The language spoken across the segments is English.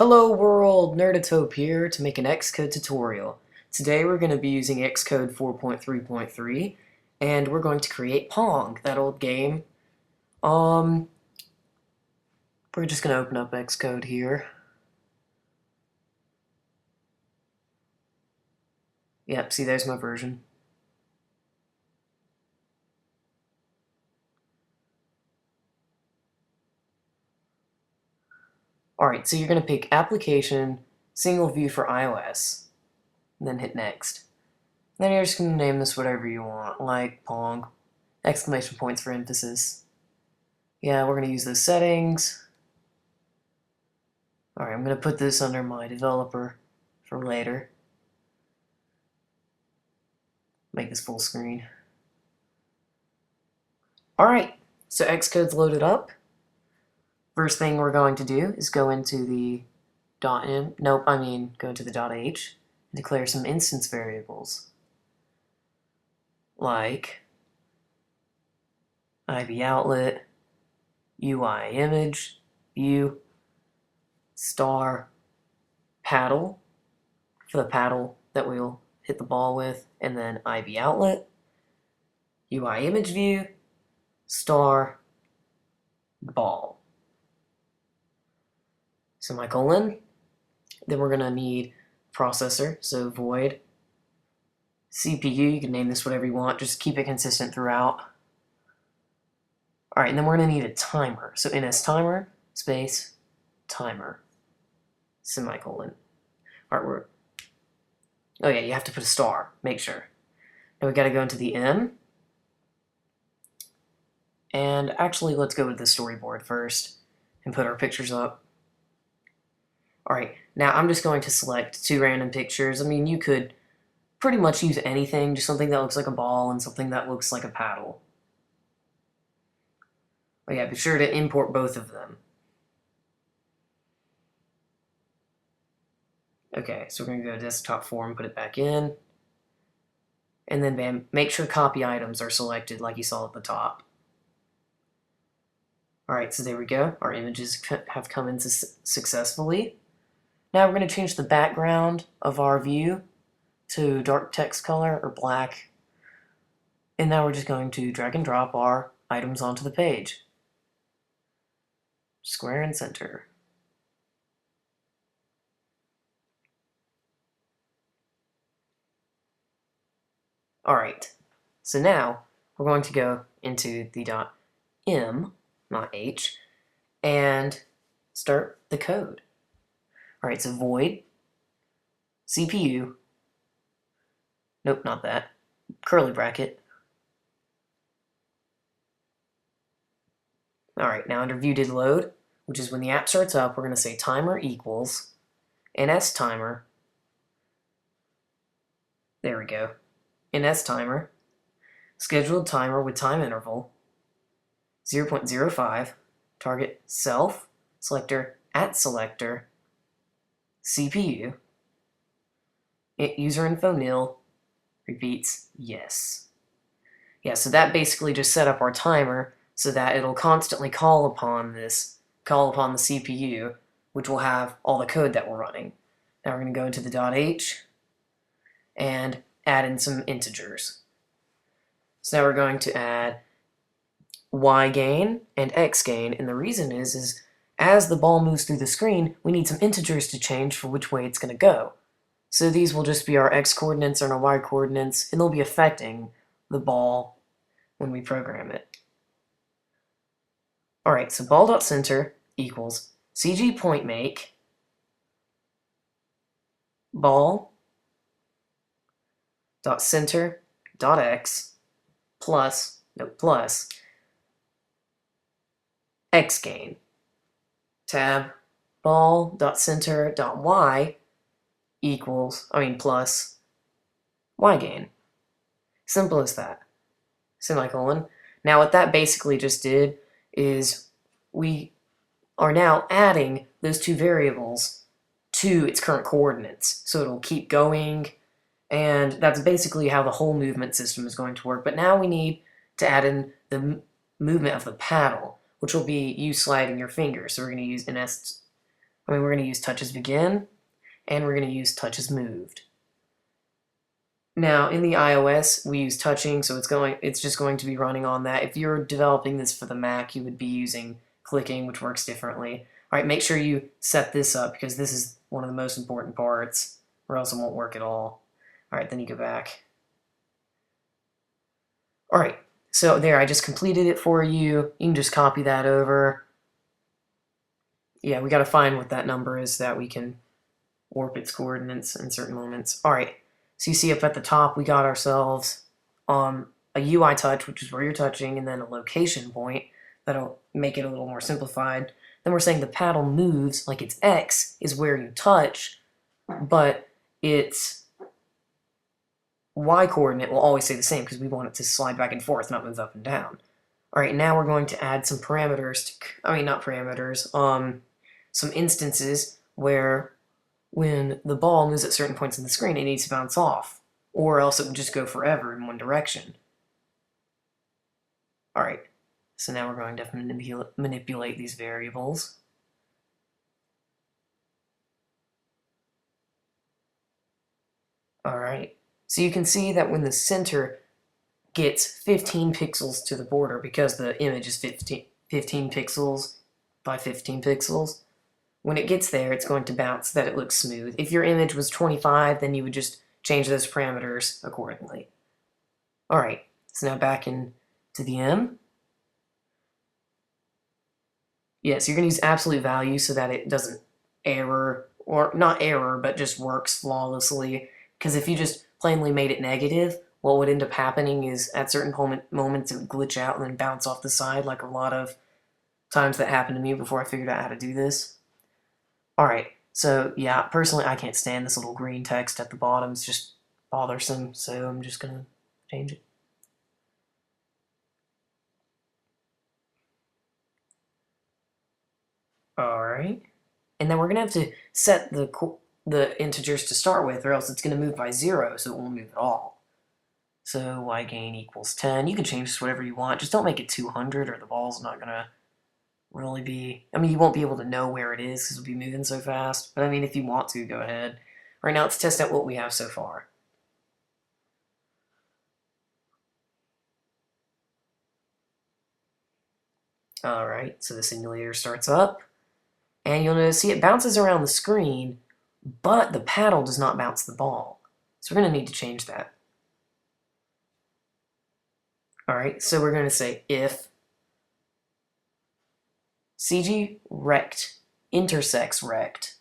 Hello world, Nerdatope here to make an Xcode tutorial. Today we're going to be using Xcode 4.3.3 and we're going to create Pong, that old game. We're just going to open up Xcode here. Yep, see there's my version. Alright, so you're going to pick Application, Single View for iOS, and then hit Next. Then you're just going to name this whatever you want, like Pong, exclamation points for emphasis. Yeah, we're going to use those settings. Alright, I'm going to put this under my developer for later. Make this full screen. Alright, so Xcode's loaded up. First thing we're going to do is go into the go into the .h and declare some instance variables like IVOutlet, UIImage, view, star, paddle for the paddle that we'll hit the ball with, and then IVOutlet, UIImageView, star, ball. Semicolon. Then we're going to need processor, so void CPU. You can name this whatever you want, just keep it consistent throughout. Alright, and then we're going to need a timer, so NSTimer space timer semicolon. Alright, oh yeah, you have to put a star, make sure. Now we got to go into the M, and actually let's go to the storyboard first and put our pictures up. Alright, now I'm just going to select two random pictures. I mean, you could pretty much use anything, just something that looks like a ball and something that looks like a paddle. But yeah, be sure to import both of them. Okay, so we're going to go to desktop form, put it back in, and then bam, make sure copy items are selected like you saw at the top. Alright, so there we go. Our images have come in successfully. Now we're going to change the background of our view to dark text color or black. And now we're just going to drag and drop our items onto the page. Square and center. Alright, so now we're going to go into the .m, not h, and start the code. Alright, so void CPU, nope, not that, curly bracket. Alright, now under view.did_load, which is when the app starts up, we're going to say timer equals NSTimer, there we go, NSTimer, scheduled timer with time interval, 0.05, target self, selector at selector, CPU, user info nil, repeats yes. Yeah, so that basically just set up our timer so that it'll constantly call upon the CPU, which will have all the code that we're running. Now we're going to go into the .h and add in some integers. So now we're going to add y gain and x gain, and the reason is as the ball moves through the screen, we need some integers to change for which way it's going to go. So these will just be our x coordinates and our y coordinates, and they'll be affecting the ball when we program it. Alright, so ball.center equals CGPointMake ball.center.x plus x gain. Tab ball.center.y plus y gain. Simple as that. Semicolon. Now what that basically just did is we are now adding those two variables to its current coordinates. So it'll keep going, and that's basically how the whole movement system is going to work. But now we need to add in the movement of the paddle, which will be you sliding your finger. So we're going to use I mean, we're going to use touchesBegan, and we're going to use touchesMoved. Now, in the iOS, we use touching, so it's just going to be running on that. If you're developing this for the Mac, you would be using clicking, which works differently. All right, make sure you set this up because this is one of the most important parts, or else it won't work at all. All right, then you go back. All right, so there, I just completed it for you. You can just copy that over. Yeah, we got to find what that number is so that we can warp its coordinates in certain moments. All right, so you see up at the top, we got ourselves a UITouch, which is where you're touching, and then a location point. That'll make it a little more simplified. Then we're saying the paddle moves, like its X is where you touch, but its Y coordinate will always stay the same because we want it to slide back and forth, not move up and down. All right, now we're going to add some parameters, not parameters, some instances where when the ball moves at certain points in the screen, it needs to bounce off, or else it would just go forever in one direction. All right, so now we're going to manipulate these variables. All right, so you can see that when the center gets 15 pixels to the border, because the image is 15 pixels by 15 pixels, when it gets there, it's going to bounce so that it looks smooth. If your image was 25, then you would just change those parameters accordingly. All right, so now back into the M. Yeah, so you're going to use absolute value so that it doesn't error, or not error, but just works flawlessly. Because if you just plainly made it negative, what would end up happening is at certain moments it would glitch out and then bounce off the side, like a lot of times that happened to me before I figured out how to do this. Alright, so yeah, personally I can't stand this little green text at the bottom. It's just bothersome, so I'm just going to change it. Alright, and then we're going to have to set the integers to start with, or else it's going to move by 0, so it won't move at all. So y gain equals 10. You can change this whatever you want. Just don't make it 200 or the ball's not going to really be... I mean, you won't be able to know where it is because it'll be moving so fast. But I mean, if you want to, go ahead. Right now, let's test out what we have so far. Alright, so the simulator starts up. And you'll notice, see, it bounces around the screen, but the paddle does not bounce the ball. So we're going to need to change that. Alright, so we're going to say if CGRect intersects rect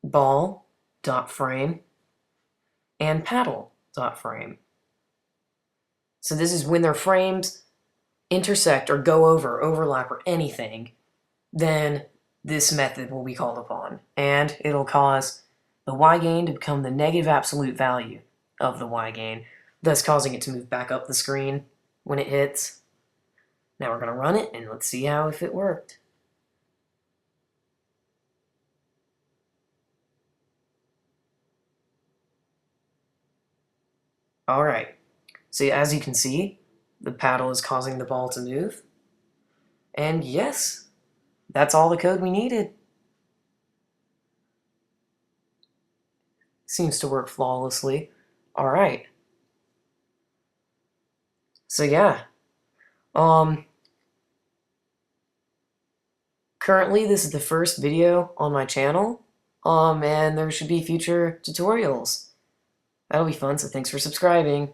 ball.frame and paddle.frame. So this is when their frames intersect or go over, overlap, or anything, then this method will be called upon. And it'll cause the y gain to become the negative absolute value of the y gain, thus causing it to move back up the screen when it hits. Now we're going to run it, and let's see if it worked. Alright, so as you can see, the paddle is causing the ball to move. And yes, that's all the code we needed. Seems to work flawlessly. Alright. So yeah. Currently this is the first video on my channel. And there should be future tutorials. That'll be fun, so thanks for subscribing.